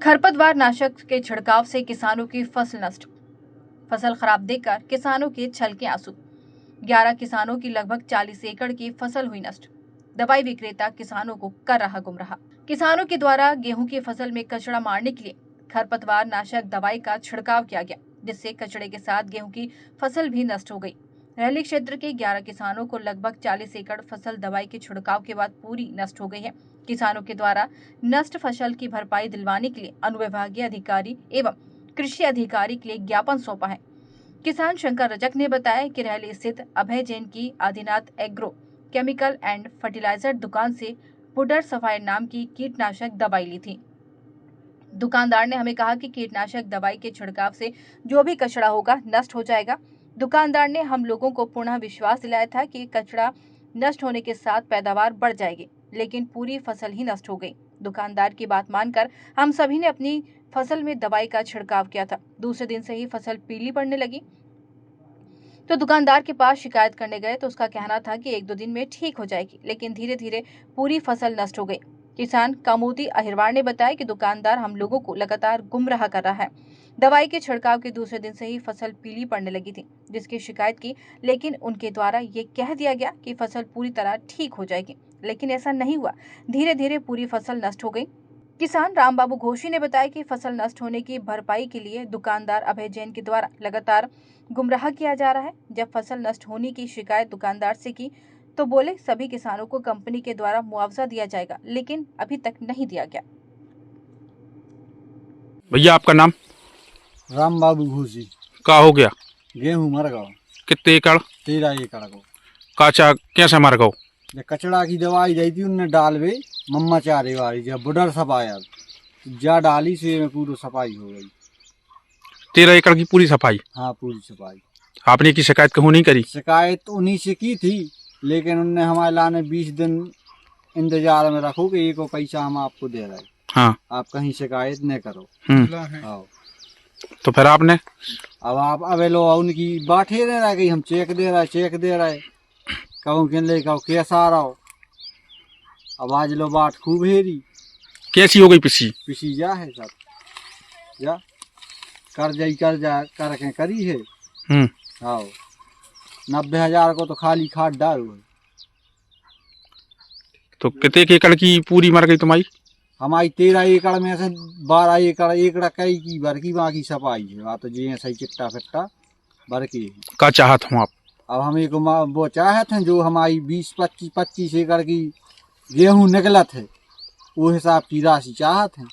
खरपतवार नाशक के छिड़काव से किसानों की फसल नष्ट। फसल खराब देखकर किसानों के छलके आंसू। 11 किसानों की लगभग 40 एकड़ की फसल हुई नष्ट। दवाई विक्रेता किसानों को कर रहा गुमराह। किसानों के द्वारा गेहूं की फसल में कचरा मारने के लिए खरपतवार नाशक दवाई का छिड़काव किया गया, जिससे कचरे के साथ गेहूं की फसल भी नष्ट हो गई। रहली क्षेत्र के 11 किसानों को लगभग 40 एकड़ फसल दवाई के छिड़काव के बाद पूरी नष्ट हो गई है। किसानों के द्वारा नष्ट फसल की भरपाई दिलवाने के लिए अनुविभागीय अधिकारी एवं कृषि अधिकारी के लिए ज्ञापन सौंपा है। किसान शंकर रजक ने बताया कि रहली स्थित अभय जैन की Adinath agro chemical and fertiliser दुकान से पुडर सफायर नाम की कीटनाशक दवाई ली थी। दुकानदार ने हमें कहा कि कीटनाशक दवाई के छिड़काव से जो भी कचरा होगा नष्ट हो जाएगा। दुकानदार ने हम लोगों को पुनः विश्वास दिलाया था कि कचरा नष्ट होने के साथ पैदावार बढ़ जाएगी, लेकिन पूरी फसल ही नष्ट हो गई। दुकानदार की बात मानकर हम सभी ने अपनी फसल में दवाई का छिड़काव किया था। दूसरे दिन से ही फसल पीली पड़ने लगी, तो दुकानदार के पास शिकायत करने गए तो उसका कहना था कि 1-2 दिन में ठीक हो जाएगी, लेकिन धीरे धीरे पूरी फसल नष्ट हो गई। किसान कामोती अहिरवार ने बताया कि दुकानदार हम लोगों को लगातार गुमराह कर रहा है। दवाई के छिड़काव के दूसरे दिन से ही फसल पीली पड़ने लगी थी, जिसकी शिकायत की, लेकिन उनके द्वारा ये कह दिया गया कि फसल पूरी तरह ठीक हो जाएगी, लेकिन ऐसा नहीं हुआ। धीरे धीरे पूरी फसल नष्ट हो गई। किसान रामबाबू घोषी ने बताया कि फसल नष्ट होने की भरपाई के लिए दुकानदार अभय जैन के द्वारा लगातार गुमराह किया जा रहा है। जब फसल नष्ट होने की शिकायत दुकानदार से की तो बोले सभी किसानों को कंपनी के द्वारा मुआवजा दिया जाएगा, लेकिन अभी तक नहीं दिया गया। भैया आपका नाम? रामबाबू घोषी। का हो गया? गेहूं मर गो। कितने एकड़? 13 एकड़ को। काचा कैसे मर गो? ये कचड़ा की दवाई दी थी उनने डालवे मम्मा चारे वाली जब बुडर सफाया जा डाली से में पूरी सफाई हो गई। 13 एकड़ की पूरी सफाई? हाँ पूरी सफाई। आपने की शिकायत कहूँ नहीं करी? शिकायत उन्हीं से की थी, लेकिन उनने हमारे लाने 20 दिन इंतजार में रखो कि एक पैसा हम आपको दे रहे। हाँ। आप कहीं शिकायत न करो। हाँ। तो फिर आपने? अब आप अब लो उनकी बाटे दे रहा कि हम चेक दे रहे कहूँ के ले कहूँ कैसा आ रहा हो। अब आज लो बाट खूब हेरी। कैसी हो गई पिसी जा है सब जा कर करके करी है। हाँ 90,000 को तो खाली खाद डाल। तो कितने एकड़ की पूरी मर गई तुम्हारी? हमारी 13 एकड़ में से 12 एकड़ कई की भर की बाकी सफाई है। तो जी सही चिट्टा फिट्टा भर की है। का चाहत हूँ आप? अब हम एक वो चाहते हैं जो हमारी 20-25 एकड़ की गेहूं निकलत है वो हिसाब की राशि चाहते हैं।